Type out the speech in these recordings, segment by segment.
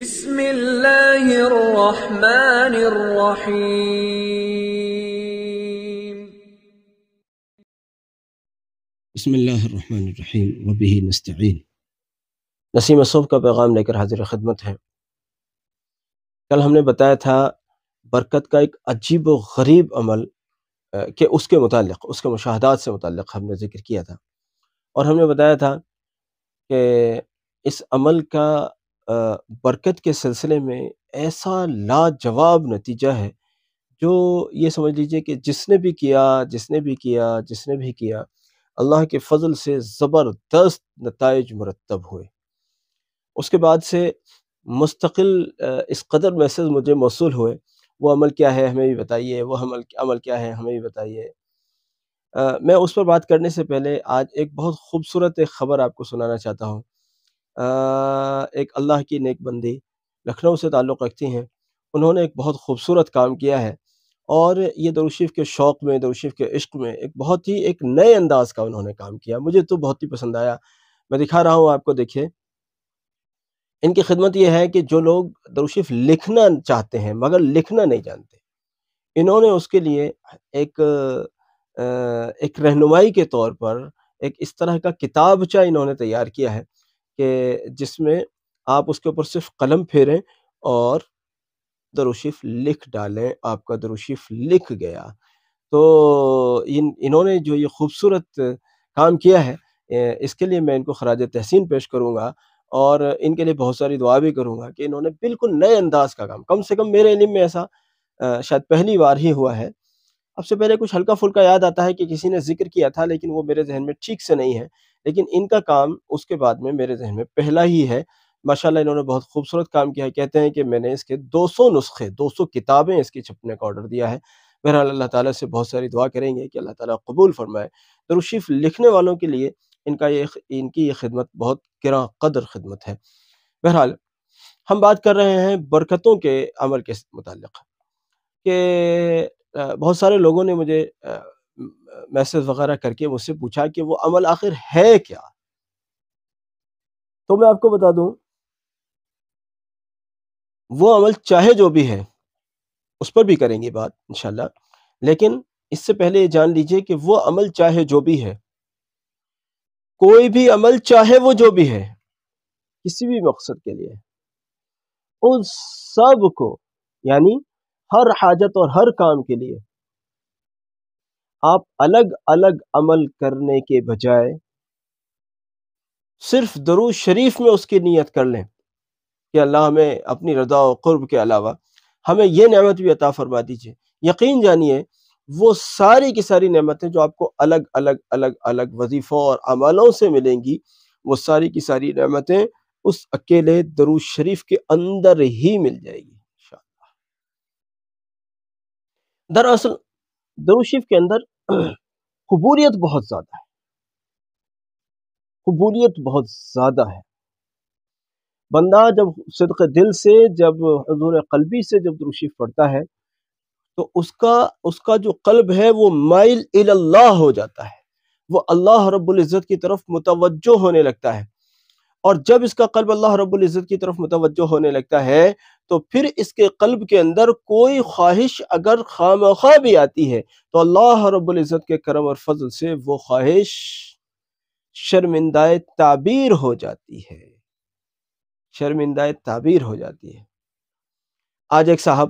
بسم اللہ الرحمن الرحیم۔ بسم اللہ الرحمن الرحیم وبہ نستعین۔ نسیم صبح کا پیغام لے کر حاضر خدمت ہے۔ کل ہم نے بتایا تھا برکت کا ایک عجیب و غریب عمل کہ اس کے متعلق، اس کے مشاہدات سے متعلق ہم نے ذکر کیا تھا، اور ہم نے بتایا تھا کہ اس عمل کا برکت کے سلسلے میں ایسا لاجواب نتیجہ ہے جو یہ سمجھ لیجئے کہ جس نے بھی کیا اللہ کے فضل سے زبردست نتائج مرتب ہوئے۔ اس کے بعد سے مستقل اس قدر میسج مجھے موصول ہوئے، وہ عمل کیا ہے ہمیں بھی بتائیے، وہ عمل کیا ہے ہمیں بھی بتائیے۔ میں اس پر بات کرنے سے پہلے آج ایک بہت خوبصورت ایک خبر آپ کو سنانا چاہتا ہوں۔ ایک اللہ کی نیک بندی لکھنؤ سے تعلق رکھتی ہیں، انہوں نے ایک بہت خوبصورت کام کیا ہے، اور یہ درود شریف کے شوق میں، درود شریف کے عشق میں ایک بہت ہی ایک نئے انداز کا انہوں نے کام کیا، مجھے تو بہت ہی پسند آیا۔ میں دکھا رہا ہوں آپ کو، دیکھیں۔ ان کی خدمت یہ ہے کہ جو لوگ درود شریف لکھنا چاہتے ہیں مگر لکھنا نہیں جانتے، انہوں نے اس کے لیے ایک رہنمائی کے طور پر ایک اس طرح کا کتابچہ انہوں نے تیار کیا ہے کہ جس میں آپ اس کے اوپر صرف قلم پھیریں اور درود شریف لکھ ڈالیں، آپ کا درود شریف لکھ گیا۔ تو انہوں نے جو یہ خوبصورت کام کیا ہے، اس کے لیے میں ان کو خراج تحسین پیش کروں گا، اور ان کے لیے بہت ساری دعا بھی کروں گا کہ انہوں نے بالکل نئے انداز کا کم سے کم میرے علم میں ایسا شاید پہلی بار ہی ہوا ہے۔ اب سے پہلے کچھ ہلکا پھلکا یاد آتا ہے کہ کسی نے ذکر کیا تھا، لیکن وہ میرے ذہن میں ٹھیک سے نہیں ہے، لیکن ان کا کام اس کے بعد میں میرے ذہن میں پہلا ہی ہے۔ ماشاءاللہ انہوں نے بہت خوبصورت کام کیا ہے۔ کہتے ہیں کہ میں نے اس کے 200 نسخے، 200 کتابیں اس کی چھپنے کا آرڈر دیا ہے۔ بہرحال اللہ تعالیٰ سے بہت ساری دعا کریں گے کہ اللہ تعالیٰ قبول فرمائے۔ درود شریف لکھنے والوں کے لیے ان کی یہ خدمت بہت گراں قدر خدمت ہے۔ بہرحال ہم بات کر رہے ہیں برکتوں کے عمل کے متعلق، کہ بہت سارے لوگوں نے مجھے میسج وغیرہ کر کے مجھ سے پوچھا کہ وہ عمل آخر ہے کیا۔ تو میں آپ کو بتا دوں، وہ عمل چاہے جو بھی ہے، اس پر بھی کریں گے بات انشاءاللہ، لیکن اس سے پہلے یہ جان لیجئے کہ وہ عمل چاہے جو بھی ہے، کوئی بھی عمل چاہے وہ جو بھی ہے، کسی بھی مقصد کے لیے، ان سب کو، یعنی ہر حاجت اور ہر کام کے لیے آپ الگ الگ عمل کرنے کے بجائے صرف درود شریف میں اس کی نیت کر لیں کہ اللہ ہمیں اپنی رضا و قرب کے علاوہ ہمیں یہ نعمت بھی عطا فرما دیجئے۔ یقین جانیے وہ ساری کی ساری نعمتیں جو آپ کو الگ الگ الگ الگ وظیفوں اور عملوں سے ملیں گی، وہ ساری کی ساری نعمتیں اس اکیلے درود شریف کے اندر ہی مل جائے گی انشاءاللہ۔ دراصل درود شریف کے اندر قبولیت بہت زیادہ ہے، قبولیت بہت زیادہ ہے۔ بندہ جب صدق دل سے، جب حضور قلبی سے جب درود شریف پڑھتا ہے، تو اس کا جو قلب ہے وہ مائل الی اللہ ہو جاتا ہے، وہ اللہ رب العزت کی طرف متوجہ ہونے لگتا ہے، اور جب اس کا قلب اللہ رب العزت کی طرف متوجہ ہونے لگتا ہے تو پھر اس کے قلب کے اندر کوئی خواہش اگر خواہ بھی آتی ہے تو اللہ رب العزت کے کرم اور فضل سے وہ خواہش شرمندہ تعبیر ہو جاتی ہے، شرمندہ تعبیر ہو جاتی ہے۔ آج ایک صاحب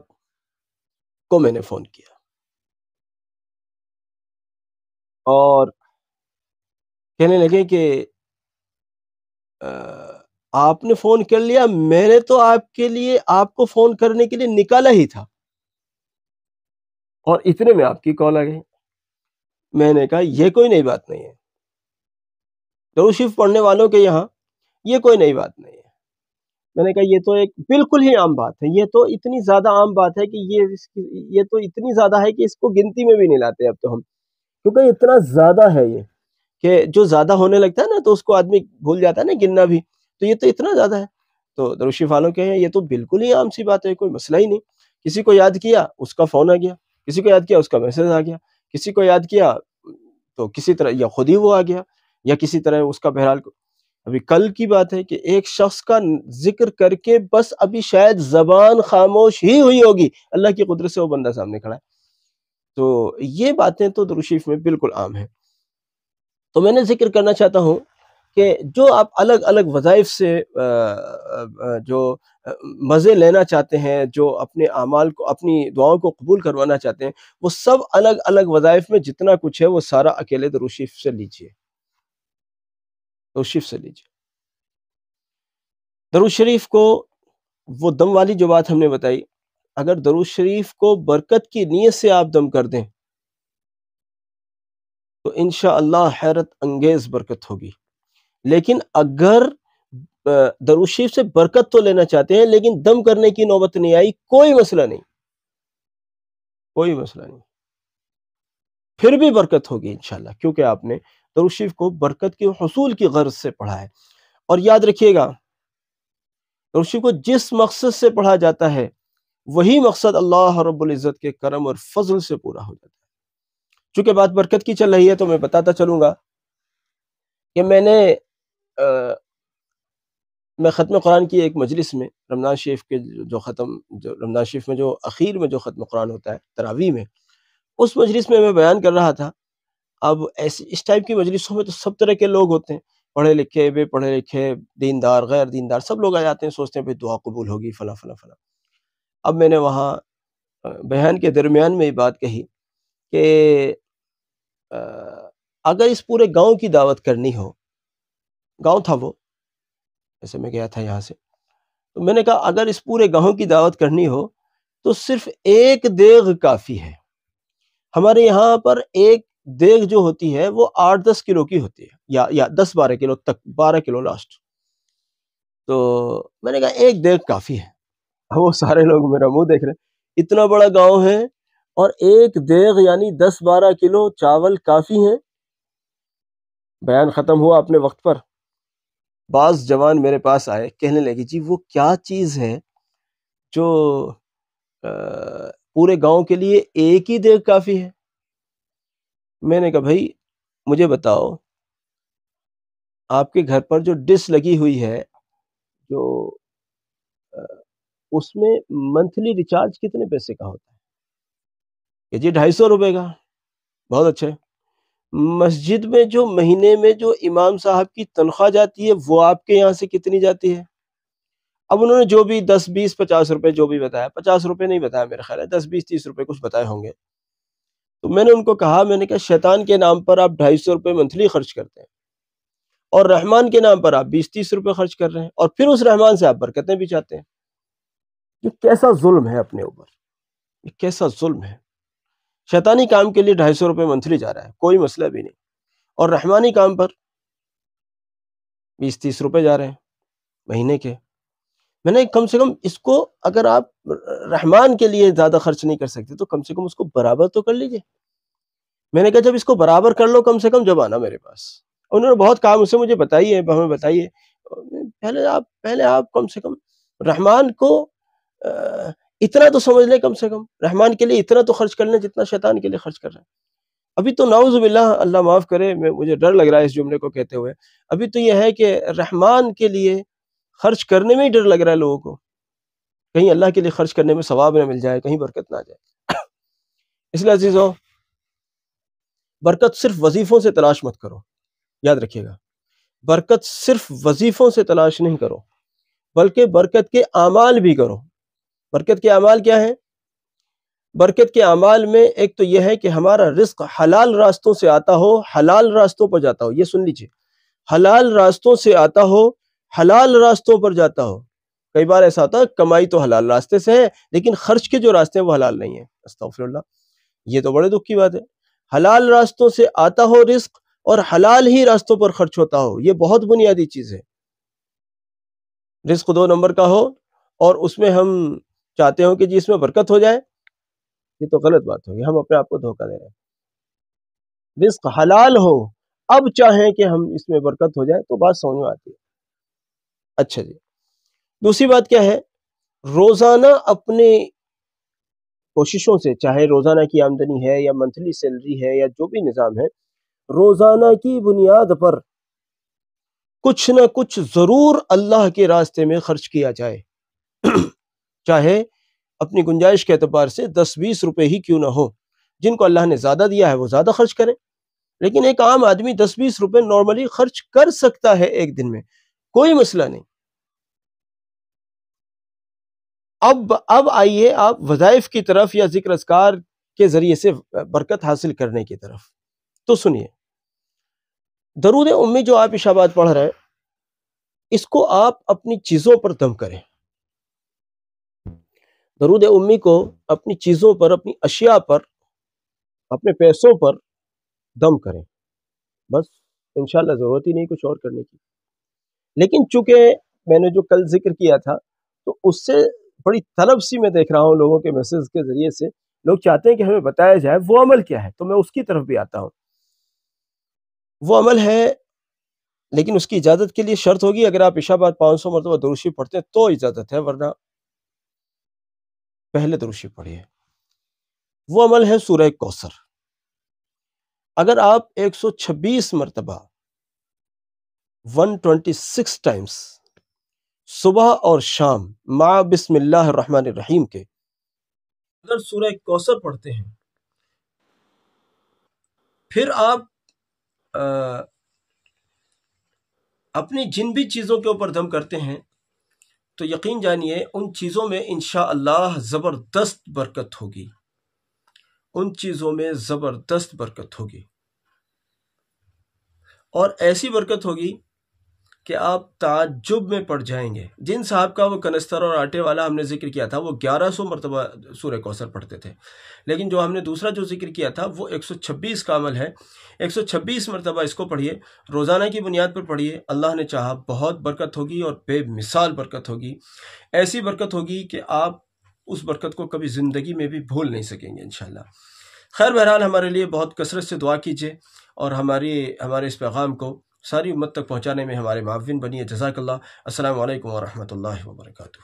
کو میں نے فون کیا، اور کہنے لگے کہ آپ نے فون کر لیا، میں نے تو آپ کو فون کرنے کے لیے نکالا ہی تھا، اور اتنے میں آپ کی کال آ گئی۔ میں نے کہا یہ کوئی نئی بات نہیں ہے، درود شریف پڑھنے والوں کے یہاں یہ کوئی نئی بات نہیں ہے۔ میں نے کہا یہ تو ایک بالکل ہی عام بات ہے، یہ تو اتنی زیادہ عام بات ہے کہ یہ تو اتنی زیادہ ہے کہ اس کو گنتی میں بھی نہیں لاتے اب تو ہم، کیونکہ اتنا زیادہ ہے یہ کہ جو زیادہ ہونے لگتا ہے نا تو اس کو آدمی بھول جاتا ہے نا گننا بھی، تو یہ تو اتنا زیادہ ہے۔ تو درود شریف والوں کے ہیں یہ تو بالکل ہی عام سی بات ہے، کوئی مسئلہ ہی نہیں۔ کسی کو یاد کیا اس کا فون آ گیا، کسی کو یاد کیا اس کا میسج آ گیا، کسی کو یاد کیا تو کسی طرح یا خود ہی وہ آ گیا، یا کسی طرح اس کا بہرحال ابھی کل کی بات ہے کہ ایک شخص کا ذکر کر کے بس ابھی شاید زبان خاموش ہی ہوئی ہوگی، اللہ کی قدرت سے وہ بندہ سامنے کھڑا ہے۔ تو یہ باتیں تو درود شریف میں بالکل عام ہیں۔ تو میں نے ذکر کرنا چاہتا ہوں کہ جو آپ الگ الگ وظائف سے جو مزے لینا چاہتے ہیں، جو اپنے اعمال کو، اپنی دعاؤں کو قبول کروانا چاہتے ہیں، وہ سب الگ الگ وظائف میں جتنا کچھ ہے وہ سارا اکیلے درود شریف سے لیجئے، درود شریف سے لیجئے۔ درود شریف کو، وہ دم والی جو بات ہم نے بتائی، اگر درود شریف کو برکت کی نیت سے آپ دم کر دیں تو انشاءاللہ حیرت انگیز برکت ہوگی۔ لیکن اگر درود شریف سے برکت تو لینا چاہتے ہیں لیکن دم کرنے کی نوبت نہیں آئی، کوئی مسئلہ نہیں، کوئی مسئلہ نہیں، پھر بھی برکت ہوگی انشاءاللہ، کیونکہ آپ نے درود شریف کو برکت کے حصول کی غرض سے پڑھا ہے۔ اور یاد رکھیے گا، درود شریف کو جس مقصد سے پڑھا جاتا ہے وہی مقصد اللہ رب العزت کے کرم اور فضل سے پورا ہو جاتا ہے۔ چونکہ بات برکت کی چل رہی ہے تو میں بتاتا چلوں گا کہ میں ختم قرآن کی ایک مجلس میں، رمضان شریف کے جو رمضان شریف میں جو اخیر میں جو ختم قرآن ہوتا ہے تراویح میں، اس مجلس میں بیان کر رہا تھا۔ اب اس ٹائپ کی مجلسوں میں تو سب طرح کے لوگ ہوتے ہیں، پڑھے لکھے، بے پڑھے لکھے، دیندار، غیر دیندار، سب لوگ آ جاتے ہیں، سوچتے ہیں بھئی دعا قبول ہوگی فلاں فلاں فلاں۔ اب میں نے وہاں بیان کے درمیان میں یہ بات کہی کہ اگر اس پورے گاؤں کی دعوت کرنی ہو، گاؤں تھا وہ، جیسے میں گیا تھا یہاں سے، تو میں نے کہا اگر اس پورے گاؤں کی دعوت کرنی ہو تو صرف ایک دیغ کافی ہے۔ ہمارے یہاں پر ایک دیغ جو ہوتی ہے وہ 8-10 کلو کی ہوتی ہے، یا 10-12 کلو تک، 12 کلو لاسٹ۔ تو میں نے کہا ایک دیغ کافی ہے۔ وہ سارے لوگ میرا منہ دیکھ رہے ہیں، اتنا بڑا گاؤں ہے اور ایک دیغ یعنی 10-12 کلو چاول کافی ہیں۔ بیان ختم ہوا اپنے وقت پر، بعض جوان میرے پاس آئے، کہنے لگے جی وہ کیا چیز ہے جو پورے گاؤں کے لیے ایک ہی دیغ کافی ہے؟ میں نے کہا بھائی مجھے بتاؤ، آپ کے گھر پر جو ڈش لگی ہوئی ہے، جو اس میں منتھلی ریچارج کتنے پیسے کا ہوتا ہے؟ کہ جی 250 روپے کا۔ بہت اچھا ہے۔ مسجد میں جو مہینے میں جو امام صاحب کی تنخواہ جاتی ہے وہ آپ کے یہاں سے کتنی جاتی ہے؟ اب انہوں نے جو بھی 10 20 50 روپے جو بھی بتایا، 50 روپے نہیں بتایا میرا خیال ہے، 10 20 30 روپے کچھ بتائے ہوں گے۔ تو میں نے ان کو کہا، میں نے کہا شیطان کے نام پر آپ 250 روپے منتھلی خرچ کرتے ہیں اور رحمان کے نام پر آپ 20 30 روپے خرچ کر رہے ہیں، اور پھر اس رحمان سے آپ برکتیں بھی چاہتے ہیں۔ یہ کیسا ظلم ہے اپنے اوپر، یہ کیسا ظلم ہے۔ شیطانی کام کے لیے 250 روپے منتھلی جا رہا ہے، کوئی مسئلہ بھی نہیں، اور رحمانی کام پر 20 30 روپے جا رہے ہیں مہینے کے۔ میں نے کم سے کم اس کو، اگر آپ رحمان کے لیے زیادہ خرچ نہیں کر سکتے تو کم سے کم اس کو برابر تو کر لیجئے۔ میں نے کہا جب اس کو برابر کر لو کم سے کم جب آنا میرے پاس۔ انہوں نے بہت کام اسے مجھے بتائیے، ہمیں بتائیے، پہلے آپ کم سے کم رحمان کو اتنا تو سمجھ لیں، کم سے کم رحمان کے لیے اتنا تو خرچ کر لیں جتنا شیطان کے لیے خرچ کر رہے ہیں۔ ابھی تو نعوذ باللہ، اللہ معاف کرے، مجھے ڈر لگ رہا ہے اس جملے کو کہتے ہوئے، ابھی تو یہ ہے کہ رحمان کے لیے خرچ کرنے میں ہی ڈر لگ رہا ہے لوگوں کو، کہیں اللہ کے لیے خرچ کرنے میں ثواب نہ مل جائے، کہیں برکت نہ آ جائے۔ اس لیے عزیزو، برکت صرف وظیفوں سے تلاش مت کرو، یاد رکھیے گا، برکت صرف وظیفوں سے تلاش نہیں کرو بلکہ برکت کے اعمال بھی کرو۔ برکت کے اعمال کیا ہیں؟ برکت کے اعمال میں ایک تو یہ ہے کہ ہمارا رزق حلال راستوں سے آتا ہو، حلال راستوں پر جاتا ہو۔ یہ سن لیجئے، حلال راستوں سے آتا ہو، حلال راستوں پر جاتا ہو۔ کئی بار ایسا ہوتا ہے کمائی تو حلال راستے سے ہے لیکن خرچ کے جو راستے ہیں وہ حلال نہیں ہیں، استغفر اللہ، یہ تو بڑے دکھ کی بات ہے۔ حلال راستوں سے آتا ہو رزق اور حلال ہی راستوں پر خرچ ہوتا ہو، یہ بہت بنیادی چیز ہے۔ رزق 2 نمبر کا ہو اور اس میں ہم چاہتے ہوں کہ جی اس میں برکت ہو جائے، یہ تو غلط بات ہوگی، ہم اپنے آپ کو دھوکہ دے رہے ہیں۔ رزق حلال ہو، اب چاہیں کہ ہم اس میں برکت ہو جائے تو بات سمجھ میں آتی ہے۔ اچھا جی، دوسری بات کیا ہے؟ روزانہ اپنے کوششوں سے، چاہے روزانہ کی آمدنی ہے یا منتھلی سیلری ہے یا جو بھی نظام ہے، روزانہ کی بنیاد پر کچھ نہ کچھ ضرور اللہ کے راستے میں خرچ کیا جائے، چاہے اپنی گنجائش کے اعتبار سے 10-20 روپے ہی کیوں نہ ہو۔ جن کو اللہ نے زیادہ دیا ہے وہ زیادہ خرچ کریں، لیکن ایک عام آدمی 10-20 روپے نارملی خرچ کر سکتا ہے ایک دن میں، کوئی مسئلہ نہیں۔ اب آئیے آپ وظائف کی طرف یا ذکر اذکار کے ذریعے سے برکت حاصل کرنے کی طرف۔ تو سنیے، درود امی جو آپ عشاء بعد پڑھ رہے ہیں، اس کو آپ اپنی چیزوں پر دم کریں۔ درود امی کو اپنی چیزوں پر، اپنی اشیاء پر، اپنے پیسوں پر دم کریں، بس انشاءاللہ ضرورت ہی نہیں کچھ اور کرنے کی۔ لیکن چونکہ میں نے جو کل ذکر کیا تھا، تو اس سے بڑی طلب سی میں دیکھ رہا ہوں لوگوں کے میسج کے ذریعے سے، لوگ چاہتے ہیں کہ ہمیں بتایا جائے وہ عمل کیا ہے، تو میں اس کی طرف بھی آتا ہوں۔ وہ عمل ہے، لیکن اس کی اجازت کے لیے شرط ہوگی، اگر آپ عشاء بعد 500 مرتبہ درود شریف پڑھتے ہیں تو اجازت ہے، ورنہ پہلے درود شریف پڑھیے۔ وہ عمل ہے سورہ کوثر۔ اگر آپ 126 مرتبہ 126 ٹائمز صبح اور شام مع بسم اللہ الرحمن الرحیم کے اگر سورہ کوثر پڑھتے ہیں، پھر آپ اپنی جن بھی چیزوں کے اوپر دم کرتے ہیں، تو یقین جانیے ان چیزوں میں انشاءاللہ زبردست برکت ہوگی، ان چیزوں میں زبردست برکت ہوگی، اور ایسی برکت ہوگی کہ آپ تعجب میں پڑ جائیں گے۔ جن صاحب کا وہ کنستر اور آٹے والا ہم نے ذکر کیا تھا، وہ 1100 مرتبہ سورہ کوثر پڑھتے تھے، لیکن جو ہم نے دوسرا جو ذکر کیا تھا وہ 126 کا عمل ہے۔ 126 مرتبہ اس کو پڑھیے، روزانہ کی بنیاد پر پڑھیے، اللہ نے چاہا بہت برکت ہوگی، اور بے مثال برکت ہوگی، ایسی برکت ہوگی کہ آپ اس برکت کو کبھی زندگی میں بھی بھول نہیں سکیں گے انشاءاللہ۔ خیر بہرحال ہمارے لیے بہت کثرت سے دعا کیجیے، اور ہمارے اس پیغام کو ساری امت تک پہنچانے میں ہمارے معاون بنیے۔ جزاک اللہ۔ السلام علیکم ورحمۃ اللہ وبرکاتہ۔